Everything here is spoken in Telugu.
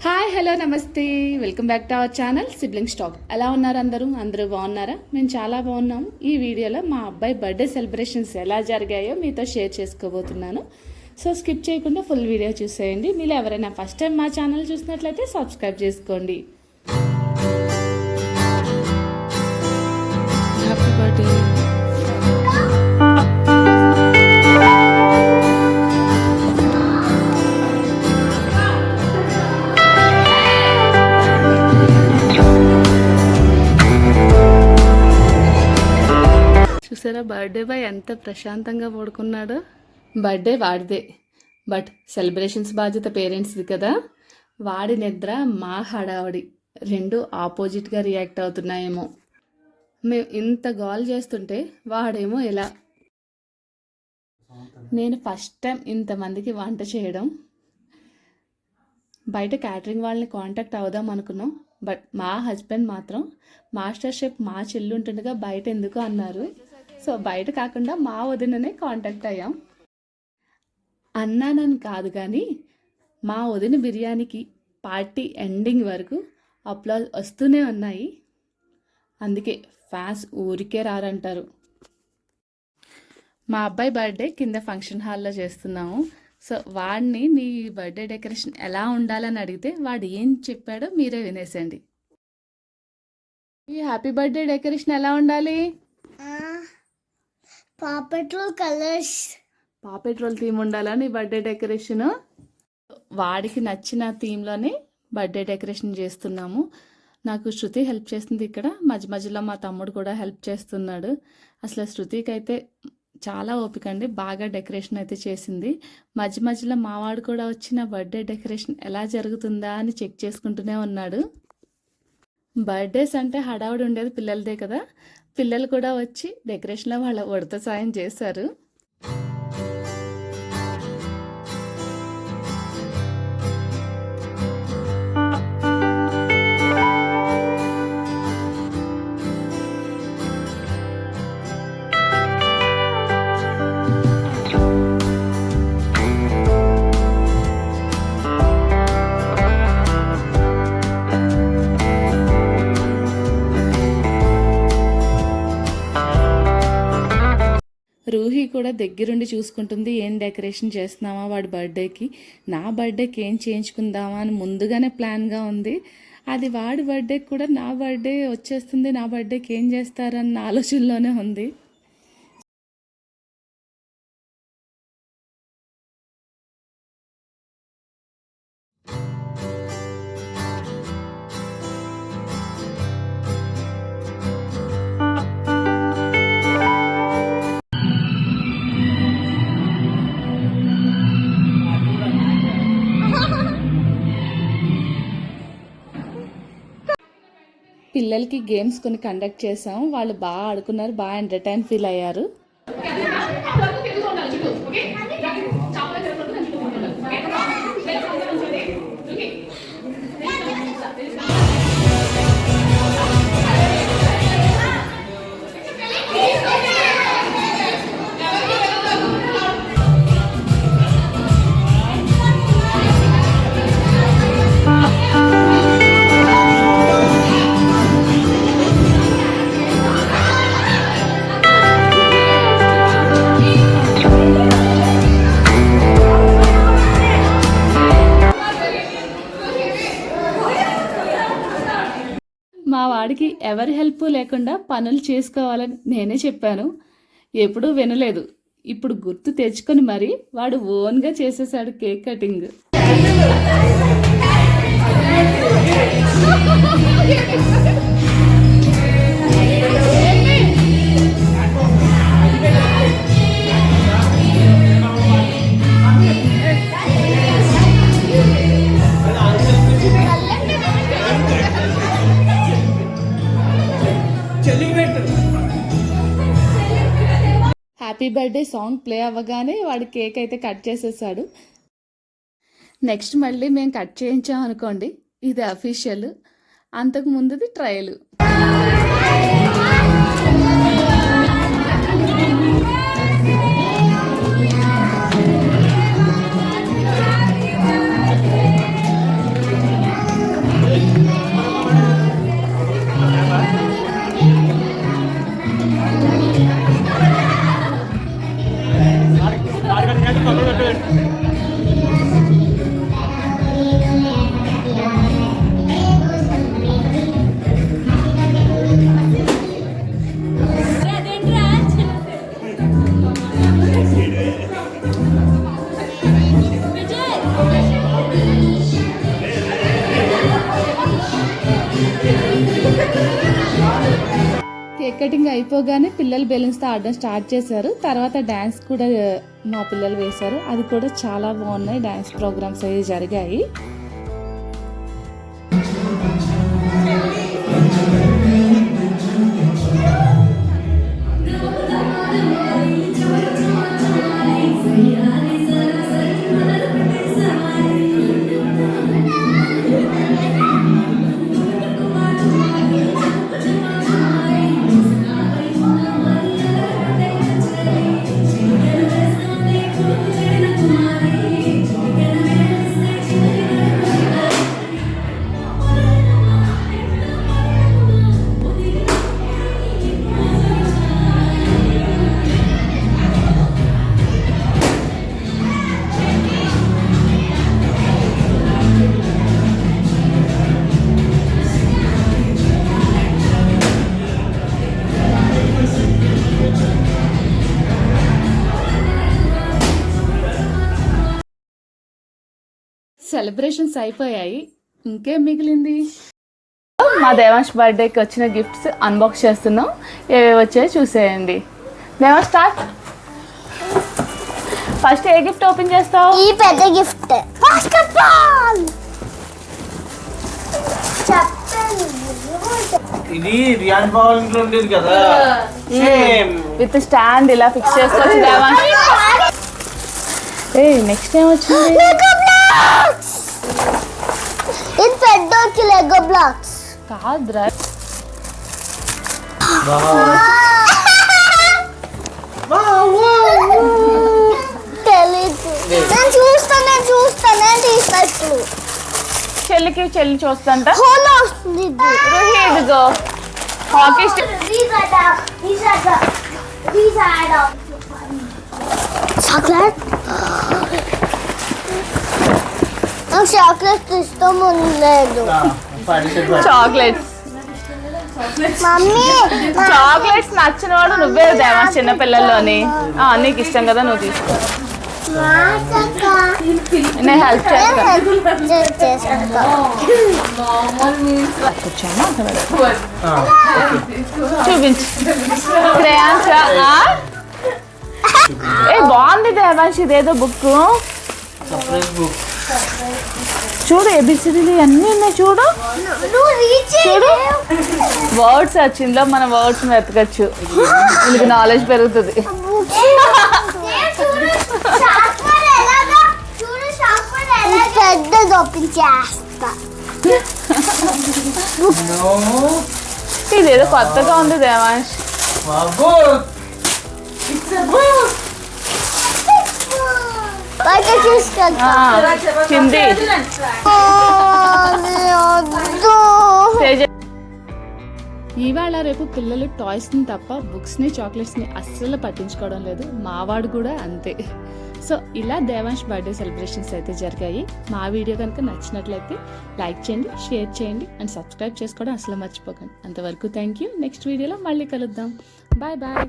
హాయ్ హలో నమస్తే, welcome back to our channel siblings talk. ఎలా ఉన్నారు అందరూ బాగున్నారా? మేము చాలా బాగున్నాము. ఈ వీడియోలో మా అబ్బాయి బర్త్డే సెలబ్రేషన్స్ ఎలా జరిగాయో మీతో షేర్ చేసుకోబోతున్నాను. సో స్కిప్ చేయకుండా ఫుల్ వీడియో చూసేయండి. మీరు ఎవరైనా ఫస్ట్ టైం మా ఛానల్ చూసినట్లయితే సబ్స్క్రైబ్ చేసుకోండి. Happy birthday. చూసారా బర్త్డే బాయ్ ఎంత ప్రశాంతంగా పడుకున్నాడో. బర్త్డే వాడిదే, బట్ సెలబ్రేషన్స్ బాధ్యత పేరెంట్స్ది కదా. వాడి నిద్ర మా హడావడి రెండు ఆపోజిట్గా రియాక్ట్ అవుతున్నాయేమో. మేము ఇంత గోల్ చేస్తుంటే వాడేమో ఇలా. నేను ఫస్ట్ టైం ఇంతమందికి వంట చేయడం. బయట క్యాటరింగ్ వాళ్ళని కాంటాక్ట్ అవుదాం అనుకున్నాం, బట్ మా హస్బెండ్ మాత్రం మాస్టర్ షెఫ్ మా చెల్లి ఉంటుండగా బయట ఎందుకు అన్నారు. సో బయట కాకుండా మా వదిననే కాంటాక్ట్ అయ్యాం. అన్నానని కాదు కానీ మా వదిన బిర్యానీకి పార్టీ ఎండింగ్ వరకు అప్లాజ్ వస్తూనే ఉన్నాయి. అందుకే ఫ్యాన్స్ ఊరికే రారంటారు. మా అబ్బాయి బర్త్డే కింద ఫంక్షన్ హాల్లో చేస్తున్నాము. సో వాడిని నీ బర్త్డే డెకరేషన్ ఎలా ఉండాలని అడిగితే వాడు ఏం చెప్పాడో మీరే వినేసండి. ఈ హ్యాపీ బర్త్డే డెకరేషన్ ఎలా ఉండాలి? పాపెట్రోల్ థీమ్ ఉండాలని బర్త్డే డెకరేషన్. వాడికి నచ్చిన థీమ్లోనే బర్త్డే డెకరేషన్ చేస్తున్నాము. నాకు శృతి హెల్ప్ చేస్తుంది ఇక్కడ. మధ్య మధ్యలో మా తమ్ముడు కూడా హెల్ప్ చేస్తున్నాడు. అసలు శృతికి అయితే చాలా ఓపిక అండి, బాగా డెకరేషన్ అయితే చేసింది. మధ్య మధ్యలో మావాడు కూడా వచ్చిన బర్త్డే డెకరేషన్ ఎలా జరుగుతుందా అని చెక్ చేసుకుంటూనే ఉన్నాడు. బర్త్డేస్ అంటే హడావుడి ఉండేది పిల్లలదే కదా. పిల్లలు కూడా వచ్చి డెకరేషన్లో వాళ్ళ ఉడత సాయం చేశారు. రూహి కూడా దగ్గరుండి చూసుకుంటుంది, ఏం డెకరేషన్ చేస్తున్నావా వాడి బర్త్డేకి, నా బర్త్డేకి ఏం చేయించుకుందామా అని ముందుగానే ప్లాన్గా ఉంది. అది వాడి బర్త్డేకి కూడా నా బర్త్డే వచ్చేస్తుంది, నా బర్త్డేకి ఏం చేస్తారన్న ఆలోచనలోనే ఉంది. పిల్లలకి గేమ్స్ కొన్ని కండక్ట్ చేసాం. వాళ్ళు బాగా ఆడుకున్నారు, బాగా ఎంటర్టైన్ ఫీల్ అయ్యారు. మా వాడికి ఎవరి హెల్ప్ లేకుండా పనులు చేసుకోవాలని నేనే చెప్పాను, ఎప్పుడూ వినలేదు. ఇప్పుడు గుర్తు తెచ్చుకొని మరి వాడు ఓన్గా చేసేసాడు cake cutting. Happy birthday song play అవ్వగానే వాడు కేక్ అయితే కట్ చేసేసాడు. నెక్స్ట్ మళ్ళీ మేము కట్ చేయించాం అనుకోండి, ఇది అఫీషియల్. అంతకు ముందుది ట్రయల్. కేక్ కటింగ్ అయిపోగానే పిల్లలు బెలూన్స్తో ఆడడం స్టార్ట్ చేశారు. తర్వాత డ్యాన్స్ కూడా మా పిల్లలు వేశారు. అది కూడా చాలా బాగున్నాయి. డ్యాన్స్ ప్రోగ్రామ్స్ అవి జరిగాయి. సెలబ్రేషన్స్ అయిపోయాయి. ఇంకేం మిగిలింది? మా దేవాంశ్ బర్త్డేకి వచ్చిన గిఫ్ట్స్ అన్బాక్స్ చేస్తున్నాం. ఏవేవి వచ్చాయో చూసేయండి. దేవాంశ్ స్టార్ట్. ఫస్ట్ ఏ గిఫ్ట్ ఓపెన్ చేస్తావు? ఈ పెద్ద గిఫ్ట్ బాస్కెట్బాల్. ఇది రియాన్ బాల్ ఇంట్లో ఉండేది కదా, విత్ స్టాండ్ ఇలా ఫిక్స్ చేసుకోవచ్చు. దేవాంశ్ నెక్స్ట్ ఏం వచ్చింది? ఇది పెద్దోకి లెగో బ్లాక్స్ కాదురా. తెలీదు. నేను చూస్తాను తీసినట్టు. చెల్లి చూస్తంట. హోలో వస్తుంది. ఇదిగో హాకీ స్టిక్. చాక్లెట్. నాకు చాక్లెట్ ఇష్టం ఉండలేదు. చాక్లెట్స్. మమ్మీ చాక్లెట్స్ నచ్చిన వాడు నువ్వే దేవా. చిన్న పిల్లల్లోని నీకు ఇష్టం కదా, నువ్వు తీసుకో. నేను హెల్ప్ చేస్తాను. చూపించు. క్రేయాన్స్. బాగుంది దేవాంశ్, ఇదేదో బుక్. చూడు ఏబిసిడీలు అన్నీ ఉన్నాయి. చూడు వర్డ్స్ వచ్చిందో మన వర్డ్స్ వెతకచ్చు. మీకు నాలెడ్జ్ పెరుగుతుంది. పెద్దది ఓపెన్ చేస్తా. ఇదేదో కొత్తగా ఉంది దేవాంశ్. చింది ఇవాళ రేపు పిల్లలు టాయ్స్ని తప్ప బుక్స్ని చాక్లెట్స్ని అస్సలు పట్టించుకోవడం లేదు. మావాడు కూడా అంతే. సో ఇలా దేవాంశ్ బర్త్డే సెలబ్రేషన్స్ అయితే జరిగాయి. మా వీడియో కనుక నచ్చినట్లయితే లైక్ చేయండి, షేర్ చేయండి అండ్ సబ్స్క్రైబ్ చేసుకోవడం అసలు మర్చిపోకండి. అంతవరకు థ్యాంక్ యూ. నెక్స్ట్ వీడియోలో మళ్ళీ కలుద్దాం. Bye bye.